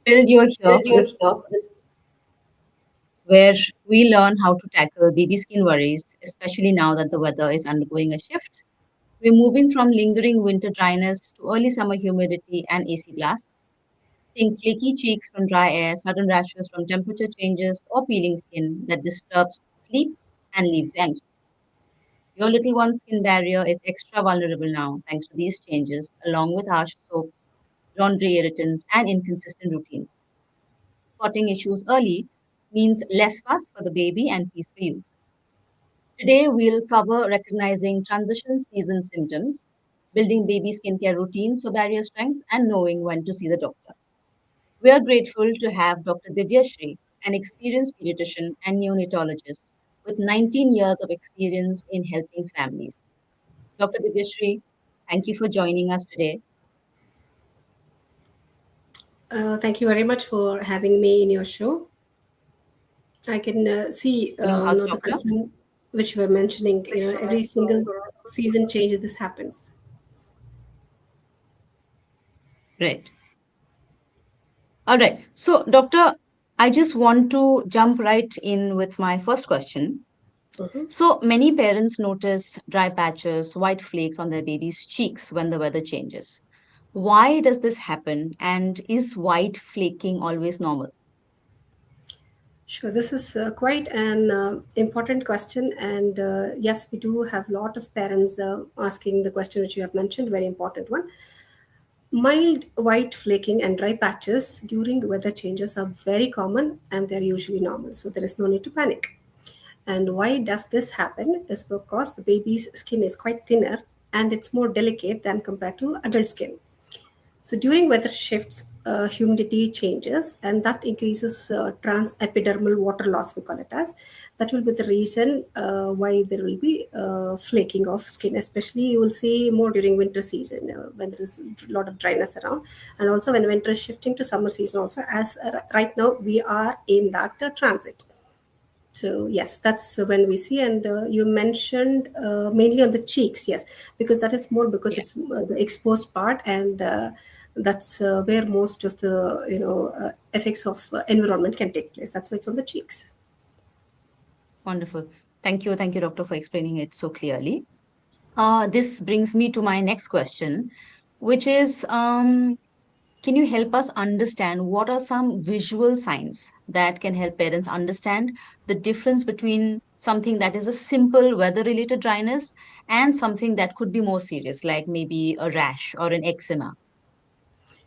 Thrilled you're here for this where we learn how to tackle baby skin worries, especially now that the weather is undergoing a shift. We're moving from lingering winter dryness to early summer humidity and AC blasts. Think flaky cheeks from dry air, sudden rashes from temperature changes, or peeling skin that disturbs sleep and leaves you anxious. Your little one's skin barrier is extra vulnerable now thanks to these changes, along with harsh soaps, laundry irritants, and inconsistent routines. Spotting issues early means less fuss for the baby and peace for you. Today, we'll cover recognizing transition season symptoms, building baby skincare routines for barrier strength, and knowing when to see the doctor. We are grateful to have Dr. Divya Shree, an experienced pediatrician and neonatologist with 19 years of experience in helping families. Dr. Divya Shree, thank you for joining us today. Thank you very much for having me in your show. I can see How's the doctor? concern which you were mentioning. Every single season change this happens. Right. All right. So, doctor, I just want to jump right in with my first question. Mhm. So many parents notice dry patches, white flakes on their baby's cheeks when the weather changes. Why does this happen? And is white flaking always normal? Sure, this is quite an important question, and yes, we do have a lot of parents asking the question which you have mentioned. Very important one. Mild white flaking and dry patches during weather changes are very common, and they're usually normal, so there is no need to panic. And why does this happen is because the baby's skin is quite thinner and it's more delicate than compared to adult skin. So during weather shifts, humidity changes, and that increases transepidermal water loss, we call it as. That will be the reason why there will be flaking of skin, especially you will see more during winter season when there is a lot of dryness around. And also when winter is shifting to summer season also, as right now we are in that transit. So yes, that's when we see. And you mentioned mainly on the cheeks, yes, because that is more because Yeah, it's the exposed part, and that's where most of the effects of environment can take place. That's why it's on the cheeks. wonderful. Thank you. Thank you, doctor, for explaining it so clearly. This brings me to my next question, which is can you help us understand what are some visual signs that can help parents understand the difference between something that is a simple weather related dryness and something that could be more serious, like maybe a rash or an eczema?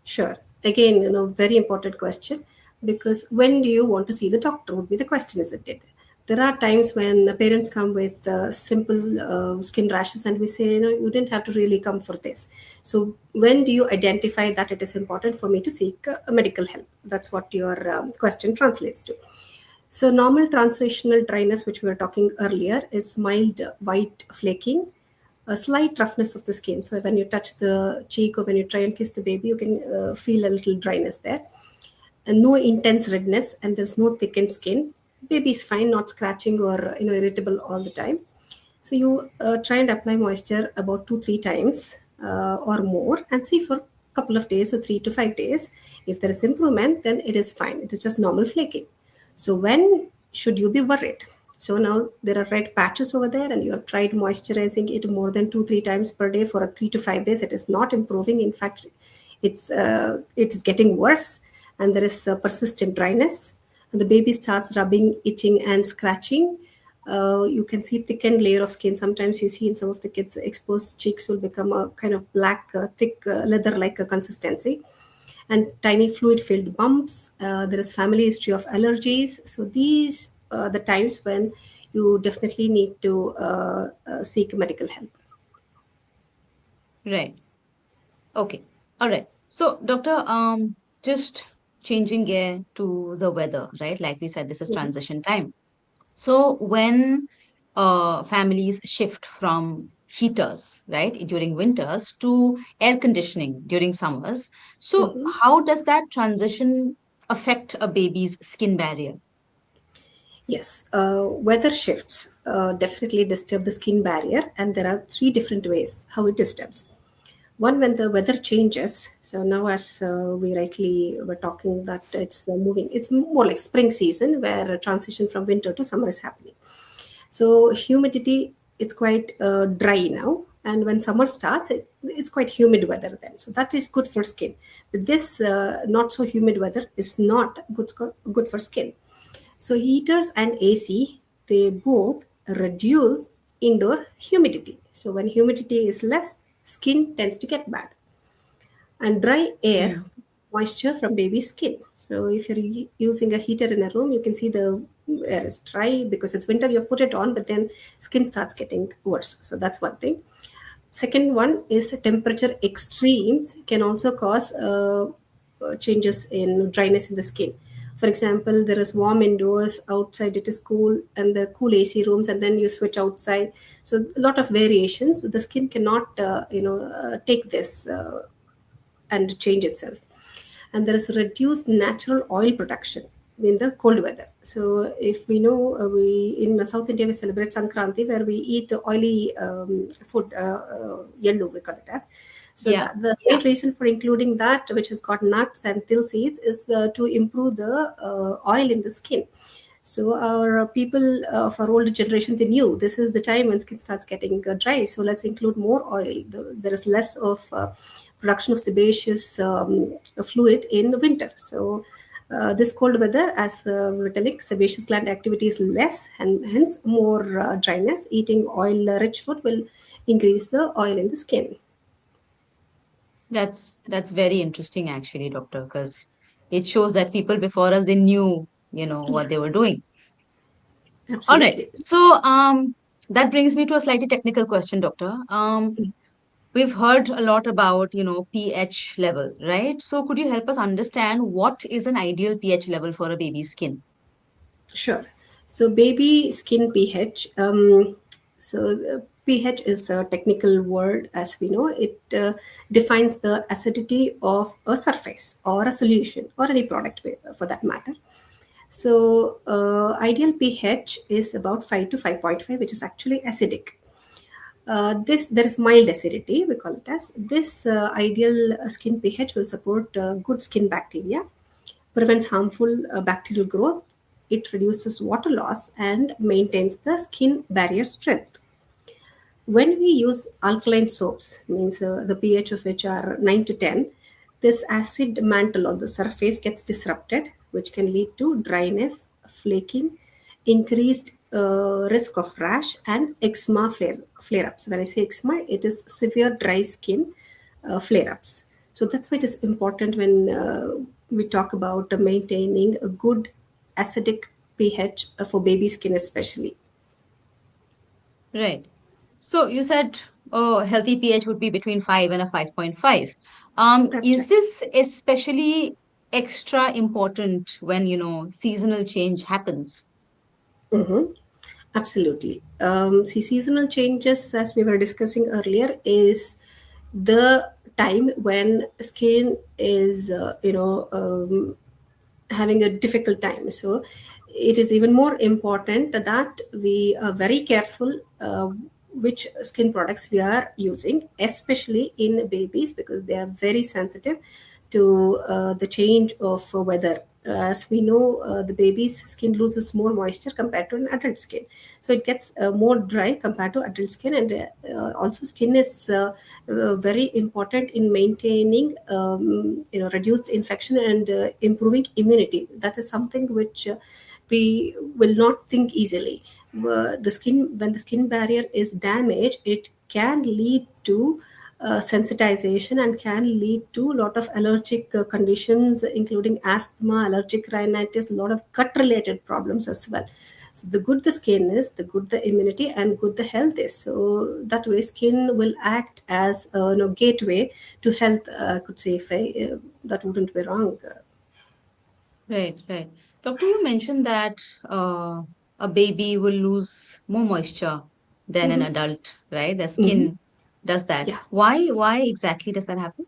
Sure. Again, very important question, because when do you want to see the doctor would be the question, isn't it? There are times when parents come with simple skin rashes, and we say, you didn't have to really come for this. So, when do you identify that it is important for me to seek medical help? That's what your question translates to. So, normal transitional dryness, which we were talking earlier, is mild white flaking, a slight roughness of the skin. So, when you touch the cheek or when you try and kiss the baby, you can feel a little dryness there. And no intense redness, and there's no thickened skin. Baby is fine, not scratching or irritable all the time. So, you try and apply moisture about 2-3 times or more, and see for a couple of days or 3 to 5 days. If there is improvement, then it is fine. It is just normal flaking. So when should you be worried? So now there are red patches over there, and you have tried moisturizing it more than 2-3 times per day for a 3 to 5 days. It is not improving. In fact, it is getting worse, and there is persistent dryness. And the baby starts rubbing, itching, and scratching. You can see thickened layer of skin. Sometimes you see in some of the kids, exposed cheeks will become a kind of black, thick leather-like consistency, and tiny fluid-filled bumps. There is family history of allergies. So these are the times when you definitely need to seek medical help. Right. Okay. All right. So, doctor, just changing gear to the weather, right? Like we said, this is Mhm. transition time. So when families shift from heaters, right, during winters to air conditioning during summers, so Mhm. how does that transition affect a baby's skin barrier? Yes, weather shifts definitely disturb the skin barrier, and there are three different ways how it disturbs. One, when the weather changes. So now, as we rightly were talking, that it's moving. It's more like spring season, where a transition from winter to summer is happening. So humidity, it's quite dry now, and when summer starts, it's quite humid weather then. So that is good for skin. But this not so humid weather is not good for skin. So heaters and AC, they both reduce indoor humidity. So when humidity is less, skin tends to get bad. And dry air, Mm. moisture from baby skin. So if you're using a heater in a room, you can see the air is dry because it's winter. You put it on, but then skin starts getting worse. So that's one thing. Second one is temperature extremes can also cause changes in dryness in the skin. For example, there is warm indoors, outside it is cool, and the cool AC rooms, and then you switch outside. So a lot of variations. The skin cannot, take this and change itself. And there is reduced natural oil production in the cold weather. So if we know, we in South India we celebrate Sankranti, where we eat oily food, yellow we call it as. So Yeah. that the main reason for including that, which has got nuts and till seeds, is to improve the oil in the skin. So our people of our older generation, they knew this is the time when skin starts getting dry. So let's include more oil. There is less of production of sebaceous fluid in winter. So this cold weather, as we're telling, sebaceous gland activity is less, and hence more dryness. Eating oil-rich food will increase the oil in the skin. That's very interesting actually, doctor, because it shows that people before us, they knew, Yeah, what they were doing. All right. absolutely. So that brings me to a slightly technical question, doctor. We've heard a lot about, pH level, right? So could you help us understand what is an ideal pH level for a baby's skin? Sure. So, baby skin pH. pH is a technical word, as we know. It defines the acidity of a surface or a solution or any product for that matter. So, ideal pH is about 5 to 5.5, which is actually acidic. This there is mild acidity, we call it as. This ideal skin pH will support good skin bacteria, prevents harmful bacterial growth, it reduces water loss, and maintains the skin barrier strength. When we use alkaline soaps, means the pH of which are 9 to 10, this acid mantle on the surface gets disrupted, which can lead to dryness, flaking, increased risk of rash, and eczema flare ups. When I say eczema, it is severe dry skin flare ups. So that's why it is important when we talk about maintaining a good acidic pH for baby skin, especially. Right. So you said, oh, healthy pH would be between 5 and a 5.5. That's Is right. this especially extra important when, seasonal change happens? Mhm. Absolutely. See, seasonal changes, as we were discussing earlier, is the time when skin is, having a difficult time. So it is even more important that we are very careful which skin products we are using, especially in babies, because they are very sensitive to the change of weather. As we know, the baby's skin loses more moisture compared to an adult skin, so it gets more dry compared to adult skin. And also skin is very important in maintaining reduced infection and improving immunity. That is something which we will not think easily. The skin, when the skin barrier is damaged, it can lead to sensitization and can lead to a lot of allergic conditions, including asthma, allergic rhinitis, a lot of gut related problems as well. So the good the skin is, the good the immunity and good the health is. So that way, skin will act as a gateway to health. I could say, if that wouldn't be wrong. Right, right. Doctor, you mentioned that a baby will lose more moisture than an adult, right? The Mhm. skin does that. Yes. Why exactly does that happen?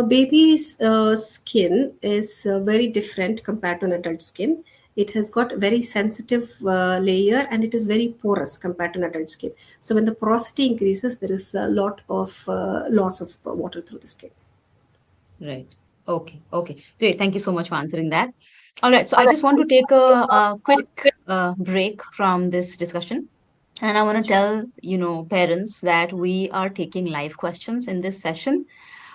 Baby's skin is very different compared to an adult skin. It has got very sensitive layer, and it is very porous compared to an adult skin. So when the porosity increases, there is a lot of loss of water through the skin. Right. Okay. Okay. Great. Thank you so much for answering that. All right. So I just want to take a quick break from this discussion. And I want to Sure. tell, parents that we are taking live questions in this session.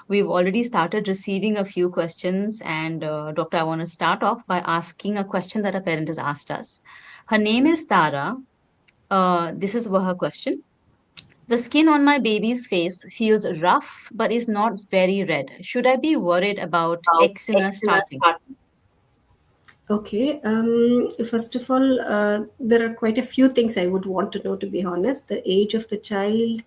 We've already started receiving a few questions. And Doctor, I want to start off by asking a question that a parent has asked us. Her name is Tara. This is her question. The skin on my baby's face feels rough but is not very red. Should I be worried about eczema starting? Okay. First of all, there are quite a few things I would want to know, to be honest. The age of the child,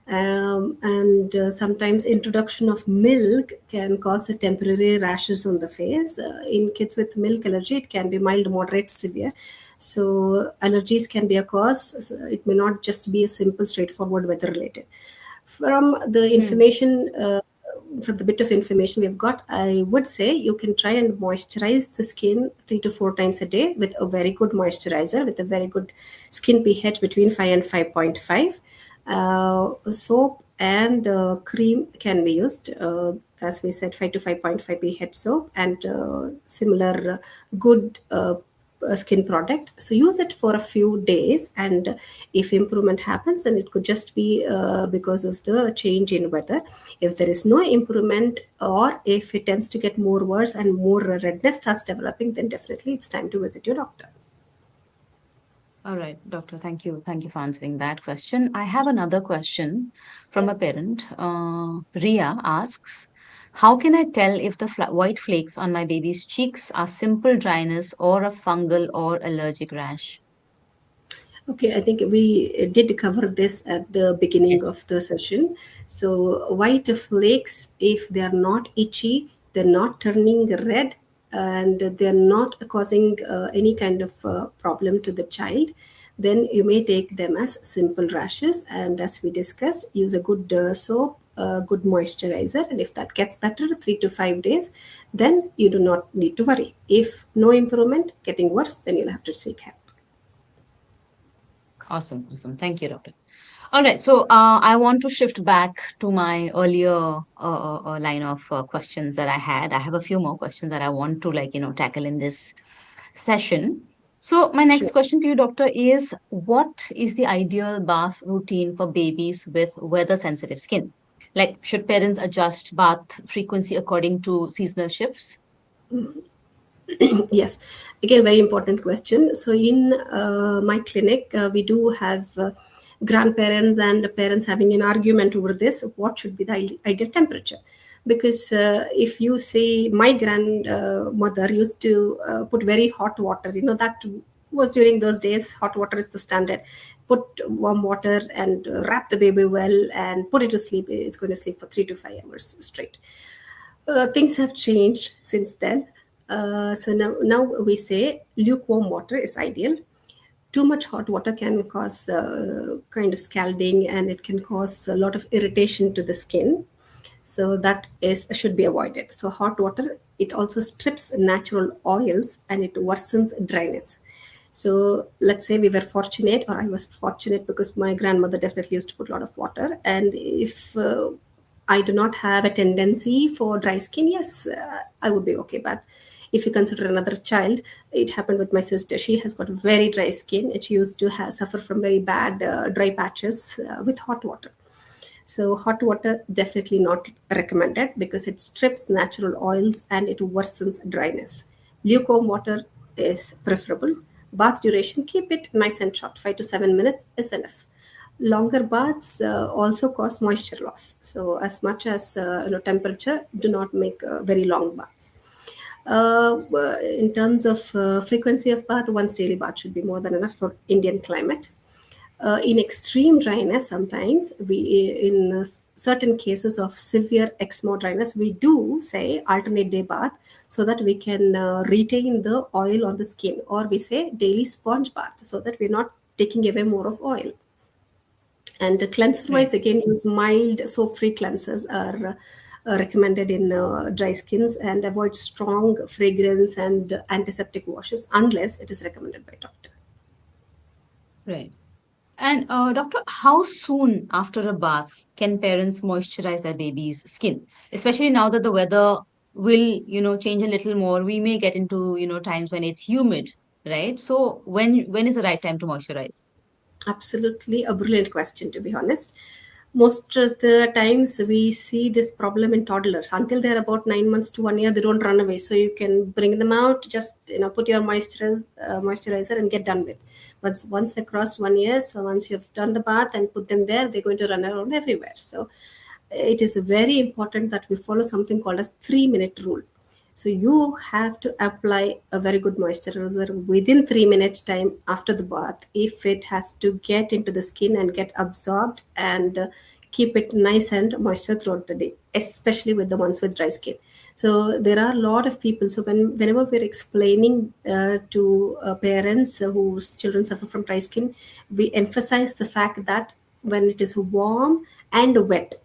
and sometimes introduction of milk can cause a temporary rashes on the face. In kids with milk allergy, it can be mild, moderate, severe. So allergies can be a cause. So it may not just be a simple, straightforward weather related. From the Hmm. information, from the bit of information we've got, I would say you can try and moisturize the skin 3 to 4 times a day with a very good moisturizer with a very good skin pH between 5 and 5.5. Soap and cream can be used. As we said, 5 to 5.5 pH soap and similar good skin product. So use it for a few days, and if improvement happens, then it could just be because of the change in weather. If there is no improvement, or if it tends to get more worse and more redness starts developing, then definitely it's time to visit your doctor. All right, doctor, thank you. Thank you for answering that question. I have another question from a Yes. parent. Ria asks, how can I tell if the white flakes on my baby's cheeks are simple dryness or a fungal or allergic rash? Okay, I think we did cover this at the beginning Yes. of the session. So, white flakes, if they are not itchy, they're not turning red, and they're not causing any kind of problem to the child, then you may take them as simple rashes. And as we discussed, use a good soap, good moisturizer, and if that gets better 3 to 5 days, then you do not need to worry. If no improvement, getting worse, then you'll have to seek help. Awesome. Awesome. Thank you, doctor. All right. So I want to shift back to my earlier line of questions that I had. I have a few more questions that I want to tackle in this session. So my next Sure. question to you, doctor, is what is the ideal bath routine for babies with weather sensitive skin? Like, should parents adjust bath frequency according to seasonal shifts? Yes, again, very important question. So in my clinic, we do have grandparents and parents having an argument over this. What should be the ideal temperature? Because if you say my grandmother used to put very hot water, that was during those days. Hot water is the standard. Put warm water and wrap the baby well and put it to sleep. It's going to sleep for 3 to 5 hours straight. Things have changed since then. So now we say lukewarm water is ideal. Too much hot water can cause kind of scalding, and it can cause a lot of irritation to the skin. So that is should be avoided. So hot water, it also strips natural oils and it worsens dryness. So let's say we were fortunate, or I was fortunate, because my grandmother definitely used to put a lot of water. And if I do not have a tendency for dry skin, yes, I would be okay. But if you consider another child, it happened with my sister. She has got very dry skin, and she used to suffer from very bad dry patches with hot water. So hot water definitely not recommended because it strips natural oils and it worsens dryness. Lukewarm water is preferable. Bath duration, keep it nice and short. 5 to 7 minutes is enough. Longer baths also cause moisture loss. So as much as temperature, do not make very long baths. In terms of frequency of bath, once daily bath should be more than enough for Indian climate. In extreme dryness, sometimes we, in certain cases of severe eczema dryness, we do say alternate day bath so that we can retain the oil on the skin, or we say daily sponge bath so that we're not taking away more of oil. And cleanser Right. wise, again, use mild soap free cleansers are recommended in dry skins, and avoid strong fragrance and antiseptic washes unless it is recommended by doctor. Right. And doctor, how soon after a bath can parents moisturize their baby's skin? Especially now that the weather will, change a little more. We may get into, times when it's humid, right? So when is the right time to moisturize? Absolutely a brilliant question, to be honest. Most of the times we see this problem in toddlers until they're about 9 months to 1 year. They don't run away, so you can bring them out, just put your moisturizer and get done with. But once they cross 1 year, so once you've done the bath and put them there, they're going to run around everywhere. So it is very important that we follow something called as 3 minute rule. So you have to apply a very good moisturizer within 3 minute time after the bath if it has to get into the skin and get absorbed, and keep it nice and moisture throughout the day, especially with the ones with dry skin. So there are a lot of people. So whenever we're explaining to parents whose children suffer from dry skin, we emphasize the fact that when it is warm and wet,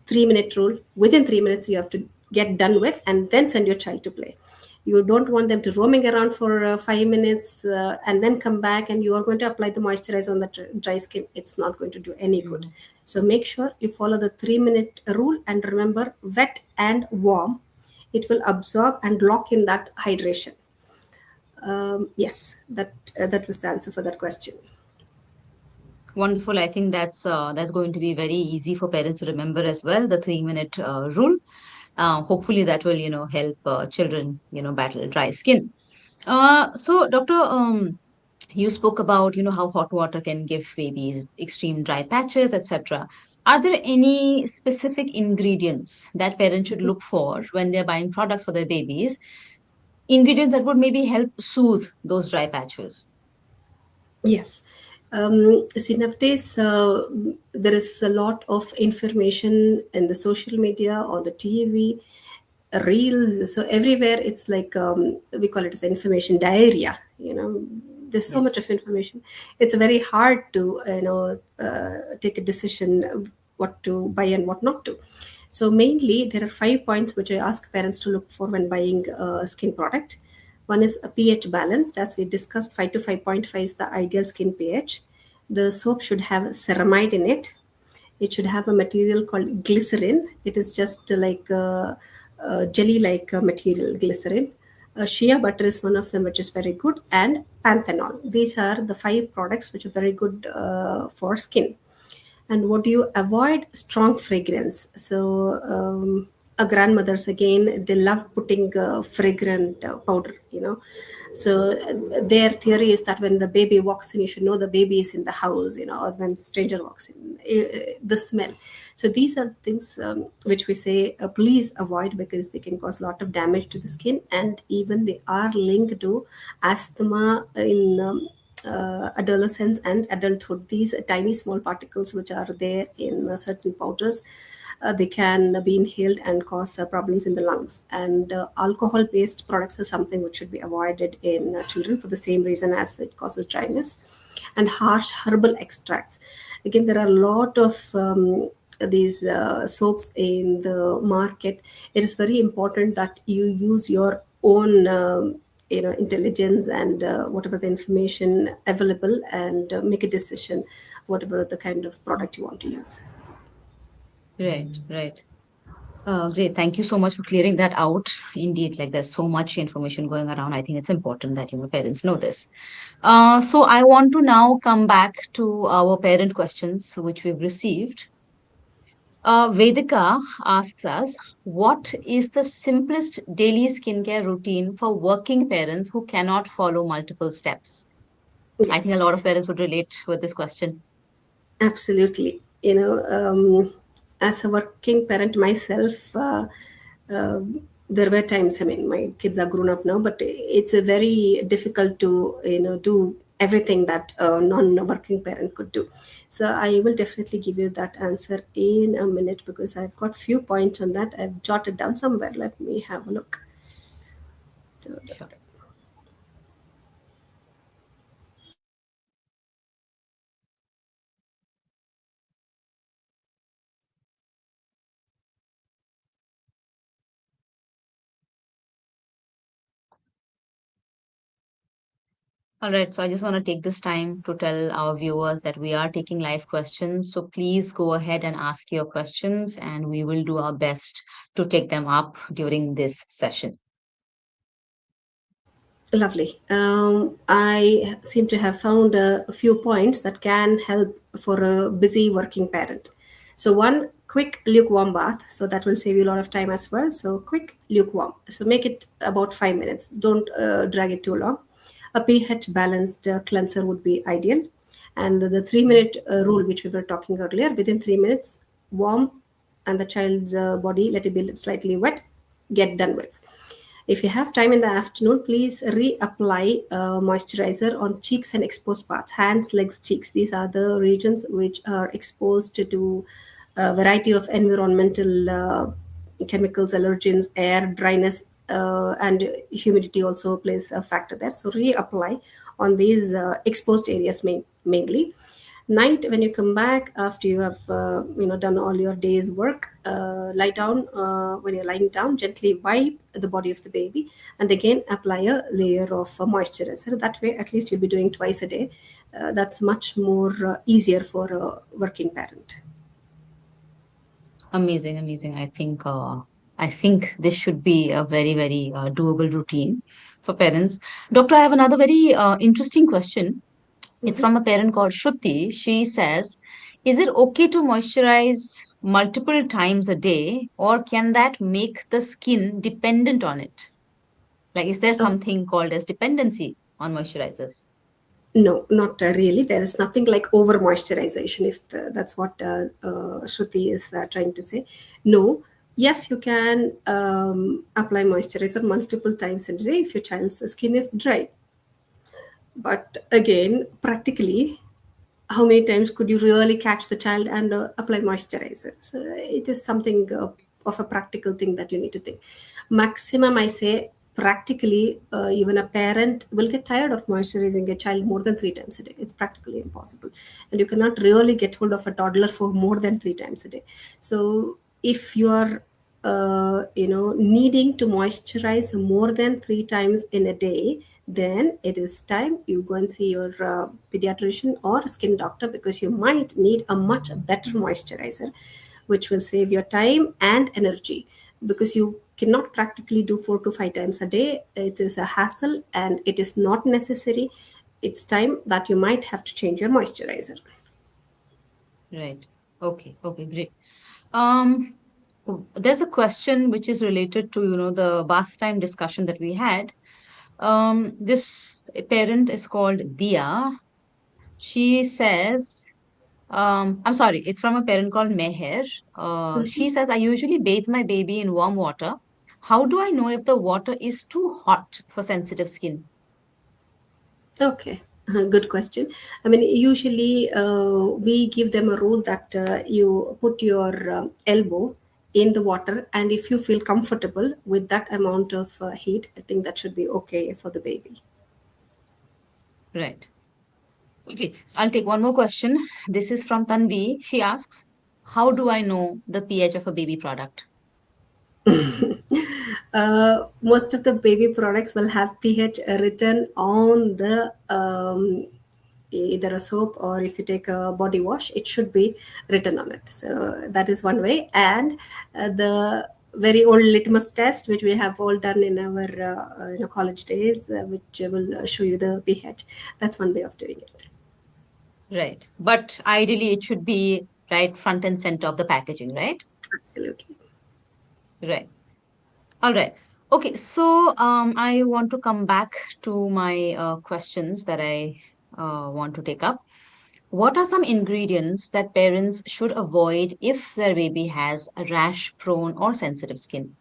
3 minute rule, within 3 minutes you have to get done with and then send your child to play. You don't want them to roaming around for 5 minutes and then come back and you are going to apply the moisturizer on the dry skin. It's not going to do any good. Mhm. So make sure you follow the 3 minute rule, and remember, wet and warm, it will absorb and lock in that hydration. Yes, that was the answer for that question. Wonderful. I think that's going to be very easy for parents to remember as well, the 3 minute rule. Hopefully that will, help children, battle dry skin. So, doctor, you spoke about, how hot water can give babies extreme dry patches, etc. Are there any specific ingredients that parents should look for when they're buying products for their babies? Ingredients that would maybe help soothe those dry patches? Yes. See, nowadays there is a lot of information in the social media or the TV, reels. So everywhere it's like we call it as information diarrhea. There's so much of Yes. information. It's very hard to take a decision what to buy and what not to. So mainly there are 5 points which I ask parents to look for when buying a skin product. One is a pH balanced. As we discussed, 5 to 5.5 is the ideal skin pH. The soap should have ceramide in it. It should have a material called glycerin. It is just like a jelly like material, glycerin. Shea butter is one of them, which is very good, and panthenol. These are the 5 products which are very good for skin. And what do you avoid? Strong fragrance. So our grandmothers, again, they love putting fragrant powder, so their theory is that when the baby walks in, you should know the baby is in the house, or when stranger walks in, the smell. So these are the things which we say please avoid, because they can cause a lot of damage to the skin, and even they are linked to asthma in adolescence and adulthood. These tiny small particles which are there in certain powders, they can be inhaled and cause problems in the lungs. And alcohol based products are something which should be avoided in children for the same reason as it causes dryness. And harsh herbal extracts. Again, there are a lot of these soaps in the market. It is very important that you use your own intelligence and whatever the information available, and make a decision whatever the kind of product you want to use. Right, right. Great. Thank you so much for clearing that out. Indeed, like there's so much information going around. I think it's important that parents know this. So I want to now come back to our parent questions which we've received. Vedika asks us, what is the simplest daily skincare routine for working parents who cannot follow multiple steps? I think a Yes. lot of parents would relate with this question. Absolutely. As a working parent myself, there were times, I mean, my kids are grown up now, but it's a very difficult to, do everything that a non-working parent could do. So I will definitely give you that answer in a minute, because I've got few points on that. I've jotted down somewhere. Let me have a look. Sure. All right, so I just want to take this time to tell our viewers that we are taking live questions. So please go ahead and ask your questions, and we will do our best to take them up during this session. Lovely. I seem to have found a few points that can help for a busy working parent. So, one, quick lukewarm bath. So, that will save you a lot of time as well. So, quick lukewarm. So, make it about 5 minutes. Don't drag it too long. A pH balanced cleanser would be ideal. And the 3 minute rule, which we were talking earlier, within 3 minutes, warm and the child's body, let it be slightly wet, get done with. If you have time in the afternoon, please reapply moisturizer on cheeks and exposed parts, hands, legs, cheeks. These are the regions which are exposed to a variety of environmental chemicals, allergens, air, dryness, and humidity also plays a factor there. So reapply on these exposed areas mainly. Night, when you come back after you have done all your day's work, lie down. When you're lying down, gently wipe the body of the baby, and again apply a layer of moisturizer. That way, at least you'll be doing twice a day. That's much more easier for a working parent. Amazing, amazing. I think this should be a very, very doable routine for parents. Doctor, I have another very interesting question. It's from a parent called Shruti. She says, is it okay to moisturize multiple times a day, or can that make the skin dependent on it? Like, is there Oh, something called as dependency on moisturizers? no, not really. There is nothing like over moisturization, if that's what Shruti is trying to say. No, yes, you can apply moisturizer multiple times in a day if your child's skin is dry. But again, practically, how many times could you really catch the child and apply moisturizer? So it is something of a practical thing that you need to think. Maximum, I say, practically, even a parent will get tired of moisturizing a child more than 3 times a day. It's practically impossible, and you cannot really get hold of a toddler for more than 3 times a day. So if you are needing to moisturize more than 3 times in a day, then it is time you go and see your pediatrician or skin doctor, because you might need a much better moisturizer which will save your time and energy, because you cannot practically do 4 to 5 times a day. It is a hassle and it is not necessary. It's time that you might have to change your moisturizer. Right. Okay. Okay. Great. Um, there's a question which is related to, the bath time discussion that we had. This parent is called Dia. She says, I'm sorry, it's from a parent called Meher. She says, I usually bathe my baby in warm water. How do I know if the water is too hot for sensitive skin? Okay, good question. I mean, usually we give them a rule that you put your elbow in the water, and if you feel comfortable with that amount of heat, I think that should be okay for the baby. Right. Okay, so I'll take one more question. This is from Tanvi. She asks, how do I know the pH of a baby product? Most of the baby products will have pH written on the either a soap, or if you take a body wash, it should be written on it. So that is one way. And the very old litmus test, which we have all done in our college days, which will show you the pH. That's one way of doing it. Right. But ideally, it should be right front and center of the packaging, right? Absolutely. Right. All right. Okay. So I want to come back to my questions that I want to take up. What are some ingredients that parents should avoid if their baby has a rash prone or sensitive skin?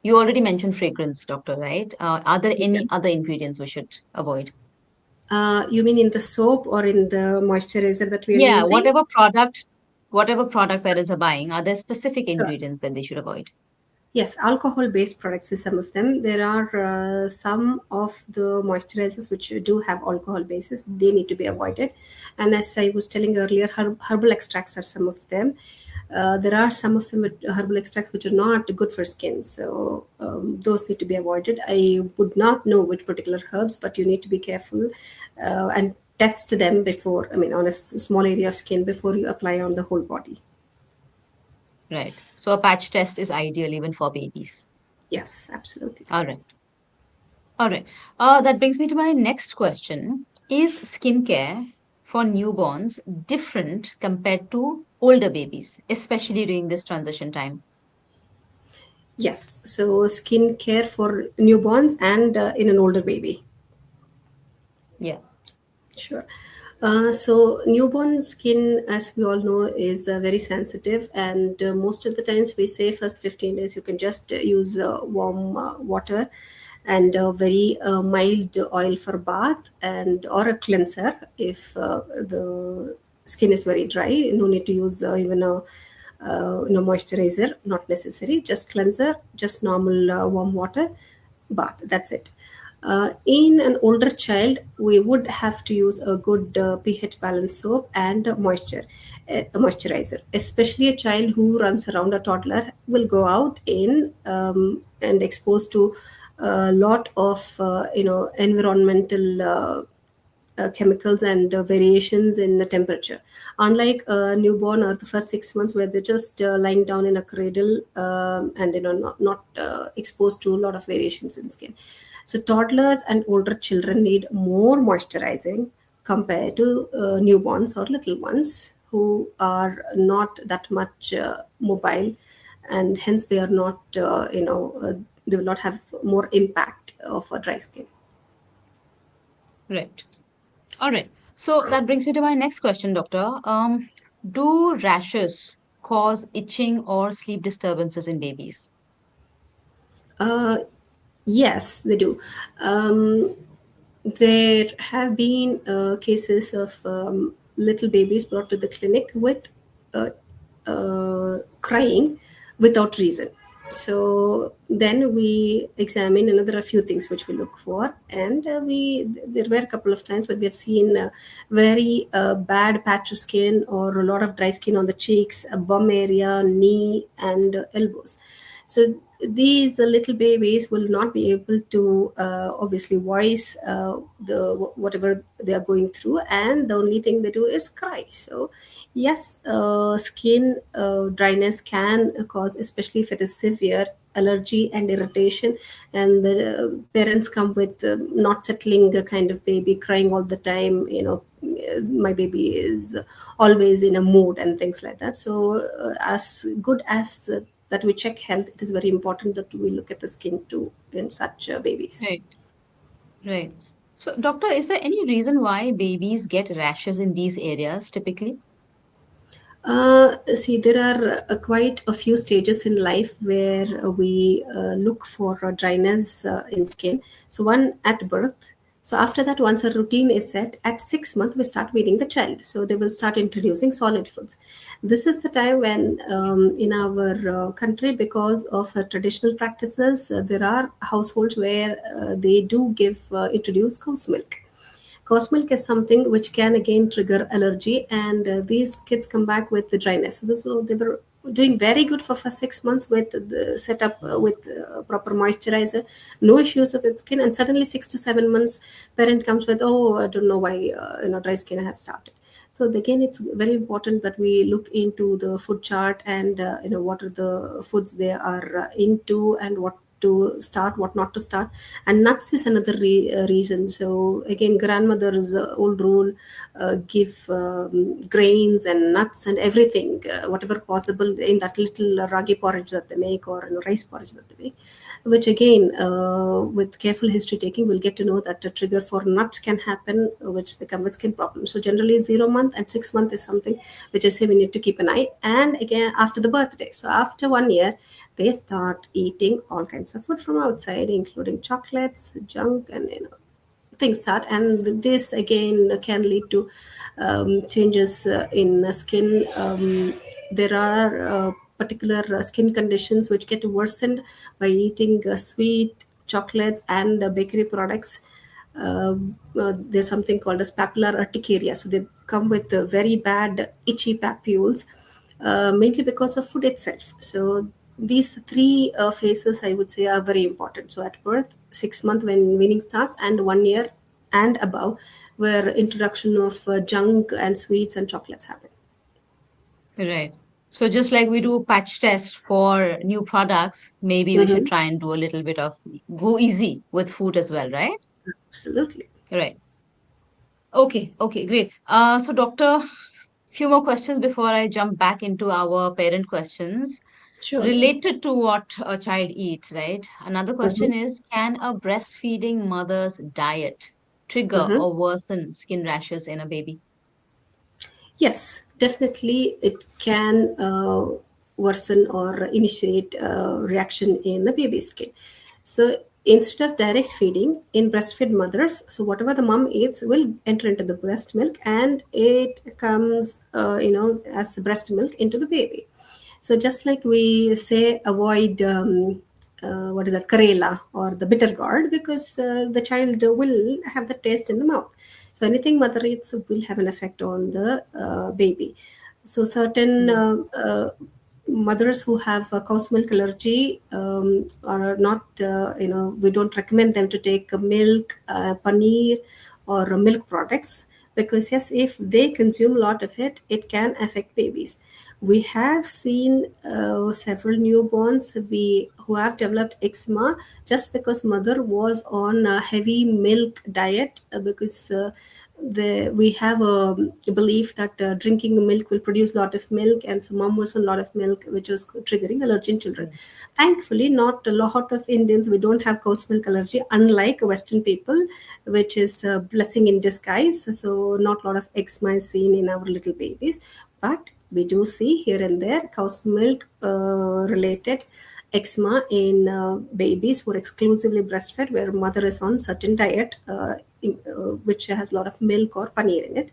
You already mentioned fragrance, doctor, right? Are there Yeah. any other ingredients we should avoid? You mean in the soap or in the moisturizer that we are Yeah, using? whatever product parents are buying, are there specific Sure. ingredients that they should avoid? Yes, alcohol-based products is some of them. There are some of the moisturizers which do have alcohol bases. They need to be avoided. And as I was telling earlier, herbal extracts are some of them. There are some of them with herbal extracts which are not good for skin, so those need to be avoided. I would not know which particular herbs, but you need to be careful and test them before, I mean, on a small area of skin before you apply on the whole body. Right. So a patch test is ideal even for babies. Yes, absolutely. All right. All right. That brings me to my next question. Is skincare for newborns different compared to older babies, especially during this transition time? Yes, so skin care for newborns and in an older baby. Yeah. Sure. So newborn skin, as we all know, is very sensitive, and most of the times we say first 15 days you can just use warm water and very mild oil for bath and or a cleanser if the skin is very dry. No need to use even a moisturizer, not necessary. Just cleanser, just normal warm water, bath. That's it. In an older child, we would have to use a good pH balanced soap and a moisturizer. Especially a child who runs around, a toddler will go out in and exposed to a lot of environmental chemicals and variations in the temperature. Unlike a newborn or the first 6 months where they're just lying down in a cradle and not exposed to a lot of variations in skin. So toddlers and older children need more moisturizing compared to newborns or little ones who are not that much mobile, and hence they are not they will not have more impact of a dry skin. Right. All right. So that brings me to my next question, doctor. Do rashes cause itching or sleep disturbances in babies? Uh, yes, they do. Um, there have been cases of little babies brought to the clinic with uh, crying without reason. So then we examine another a few things which we look for, and we there were a couple of times when we have seen very bad patch of skin or a lot of dry skin on the cheeks, bum area, knee, and elbows. So these little babies will not be able to obviously voice whatever they are going through, and the only thing they do is cry. So yes, skin dryness can cause, especially if it is severe, allergy and irritation, and the parents come with not settling kind of baby, crying all the time, my baby is always in a mood and things like that. So as good as that we check health, it is very important that we look at the skin too in such babies. Right. Right. So, doctor, is there any reason why babies get rashes in these areas typically? See, there are quite a few stages in life where we look for dryness in skin. So, one at birth. So, after that, once a routine is set, at 6 months, we start weaning the child. So, they will start introducing solid foods. This is the time when, in our country, because of traditional practices, there are households where they do introduce cow's milk. Cow's milk is something which can again trigger allergy, and these kids come back with the dryness. So they were doing very good for first 6 months with the setup with proper moisturizer, no issues with skin, and suddenly 6 to 7 months, parent comes with, oh, I don't know why dry skin has started. So again, it's very important that we look into the food chart and what are the foods they are into and what to start, what not to start. And nuts is another reason. So again, grandmother's old rule, give grains and nuts and everything, whatever possible in that little ragi porridge that they make, or rice porridge that they make, which again, with careful history taking, we'll get to know that a trigger for nuts can happen, which they come with skin problems. So generally 0 month and 6 month is something which I say we need to keep an eye. And again, after the birthday, so after 1 year, they start eating all kinds of food from outside, including chocolates, junk, and things start. And this again can lead to changes in skin. There are particular skin conditions which get worsened by eating sweet chocolates and bakery products. There's something called as papular urticaria, so they come with very bad itchy papules. mainly because of food itself. So these three phases, I would say, are very important. So at birth, 6 months when weaning starts, and 1 year and above, where introduction of junk and sweets and chocolates happen. Right. So just like we do patch test for new products, maybe we should Mhm. try and do a little bit of go easy with food as well, right? Absolutely. Right. Okay. Okay. Great. So doctor, few more questions before I jump back into our parent questions Surely. related to what a child eats, right? Another question Mhm. is, can a breastfeeding mother's diet trigger Mhm. or worsen skin rashes in a baby? Yes, definitely it can worsen or initiate reaction in the baby's skin. So instead of direct feeding in breastfed mothers, so whatever the mom eats will enter into the breast milk, and it comes, as breast milk into the baby. So just like we say, avoid what is that, Karela or the bitter gourd, because the child will have the taste in the mouth. So anything mother eats will have an effect on the baby. So certain Mm. mothers who have a cow's milk allergy are not, we don't recommend them to take milk, paneer, or milk products, because yes, if they consume a lot of it, it can affect babies. We have seen several newborns who have developed eczema just because mother was on a heavy milk diet, because we have a belief that drinking milk will produce a lot of milk, and so mom was on a lot of milk, which was triggering allergy in children. Mm. Thankfully, not a lot of Indians, we don't have cow's milk allergy, unlike Western people, which is a blessing in disguise. So not a lot of eczema is seen in our little babies, but we do see here and there cow's milk related eczema in babies who are exclusively breastfed, where mother is on certain diet, which has a lot of milk or paneer in it.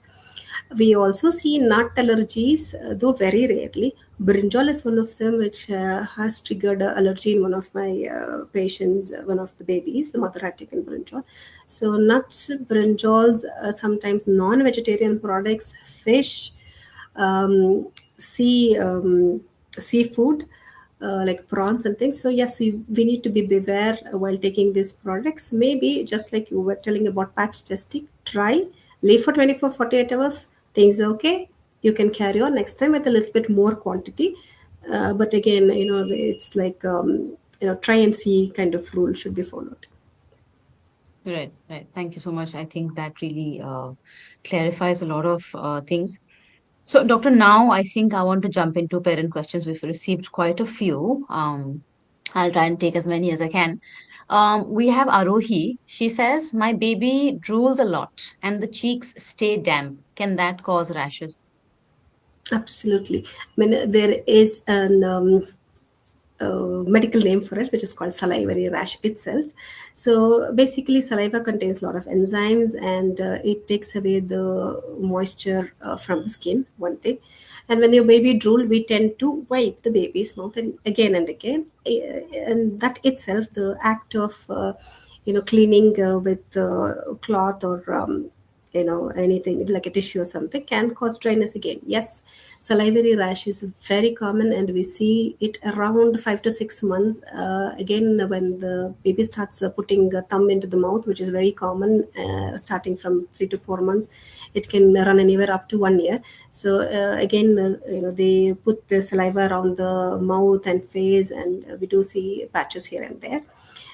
We also see nut allergies, though very rarely. Brinjal is one of them, which has triggered allergy in one of my patients, one of the babies. The mother had taken brinjal. So nuts, brinjals, sometimes non-vegetarian products, fish, seafood, like prawns and things. So yes, we need to be beware while taking these products. Maybe just like you were telling about patch testing, try, leave for 24 48 hours, things are okay, you can carry on next time with a little bit more quantity. But again, it's like, try and see kind of rule should be followed. Right, right. Thank you so much. I think that really clarifies a lot of things. So, Doctor, now I think I want to jump into parent questions. We've received quite a few. I'll try and take as many as I can. We have Arohi. She says, my baby drools a lot and the cheeks stay damp. Can that cause rashes? Absolutely. I mean, there is an medical name for it, which is called salivary rash itself. So basically, saliva contains a lot of enzymes, and it takes away the moisture from the skin. One thing, and when your baby drool, we tend to wipe the baby's mouth and again, and that itself, the act of cleaning with cloth or anything like a tissue or something, can cause dryness again. Yes, salivary rash is very common, and we see it around 5 to 6 months. Again, when the baby starts putting a thumb into the mouth, which is very common, starting from 3 to 4 months, it can run anywhere up to 1 year. So again, they put the saliva around the mouth and face, and we do see patches here and there.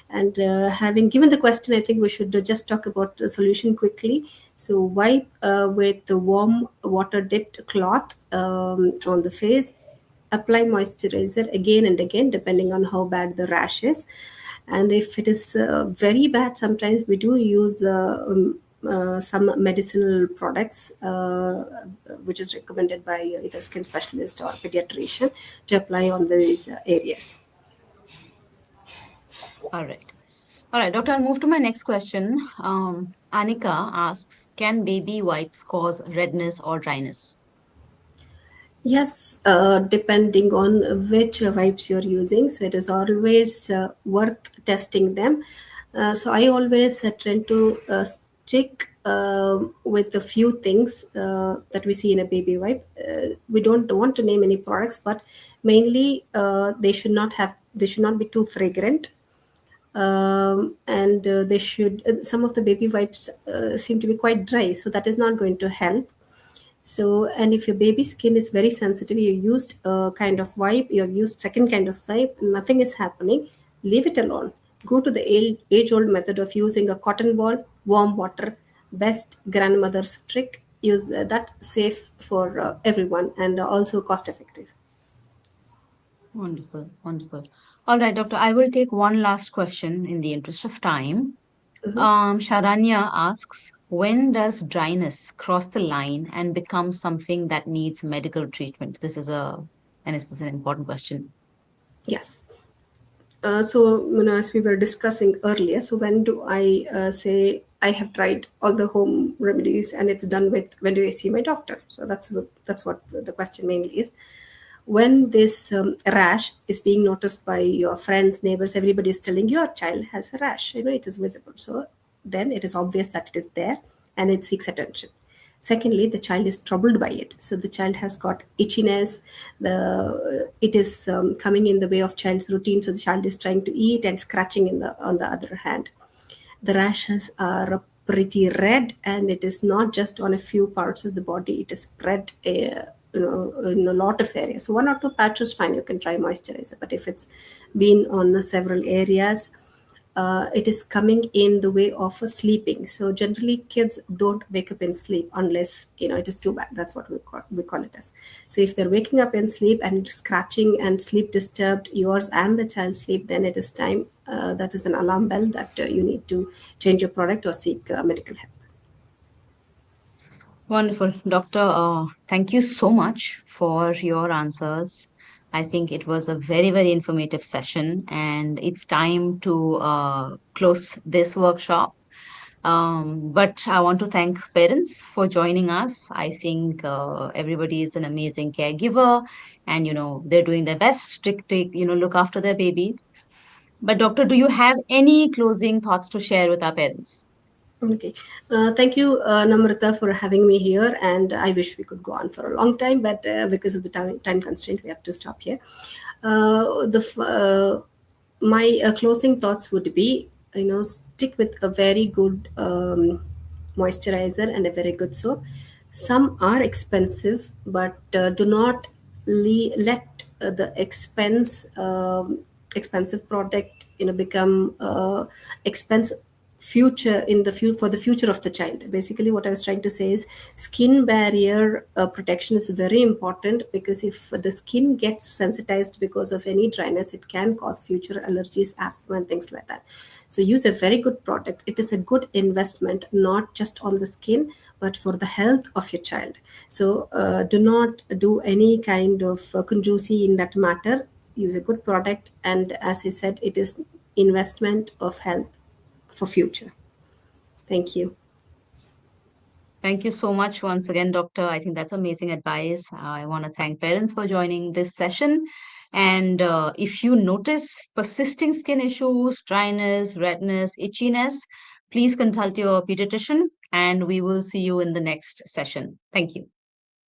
And having given the question, I think we should just talk about the solution quickly. So wipe with the warm water dipped cloth on the face. Apply moisturizer again and again, depending on how bad the rash is. And if it is very bad, sometimes we do use some medicinal products, which is recommended by either skin specialist or pediatrician, to apply on these areas. All right. All right, Doctor, I'll move to my next question. Anika asks, can baby wipes cause redness or dryness? Yes, depending on which wipes you're using. So it is always worth testing them. So I always tend to stick with a few things that we see in a baby wipe. We don't want to name any products, but mainly they should not be too fragrant, and they should some of the baby wipes seem to be quite dry, so that is not going to help. So, and if your baby skin is very sensitive, you used a kind of wipe, you have used second kind of wipe, nothing is happening, leave it alone. Go to the age old method of using a cotton ball, warm water, best grandmother's trick. Use that, safe for everyone, and also cost effective. Wonderful, wonderful. All right, doctor, I will take one last question in the interest of time. Sharanya asks, when does dryness cross the line and become something that needs medical treatment? This is an important question. Yes. So, as we were discussing earlier, so when do I say I have tried all the home remedies and it's done with? When do I see my doctor? So that's what the question mainly is. When this rash is being noticed by your friends, neighbors, everybody is telling your child has a rash. It is visible. So then it is obvious that it is there and it seeks attention. Secondly, the child is troubled by it. So the child has got itchiness. It is coming in the way of child's routine. So the child is trying to eat and scratching on the other hand. The rashes are pretty red, and it is not just on a few parts of the body. It is spread in a lot of areas. So one or two patches, fine, you can try moisturizer. But if it's been on several areas, it is coming in the way of sleeping. So generally, kids don't wake up in sleep unless it is too bad. That's what we call it as. So if they're waking up in sleep and scratching and sleep disturbed, yours and the child's sleep, then it is time. That is an alarm bell that you need to change your product or seek medical help. Wonderful. Doctor, thank you so much for your answers. I think it was a very, very informative session, and it's time to close this workshop. But I want to thank parents for joining us. I think everybody is an amazing caregiver, and they're doing their best to look after their baby. But doctor, do you have any closing thoughts to share with our parents? Okay. Thank you, Namrata, for having me here. And I wish we could go on for a long time, but because of the time constraint, we have to stop here. My closing thoughts would be, stick with a very good moisturizer and a very good soap. Some are expensive, but do not let the expensive product become expensive future in the for the future of the child. Basically, what I was trying to say is skin barrier protection is very important, because if the skin gets sensitized because of any dryness, it can cause future allergies, asthma, and things like that. So use a very good product. It is a good investment, not just on the skin, but for the health of your child. So do not do any kind of conjuicy in that matter. Use a good product, and as I said, it is investment of health for future. Thank you. Thank you so much once again, Doctor. I think that's amazing advice. I want to thank parents for joining this session. And if you notice persisting skin issues, dryness, redness, itchiness, please consult your pediatrician, and we will see you in the next session. Thank you.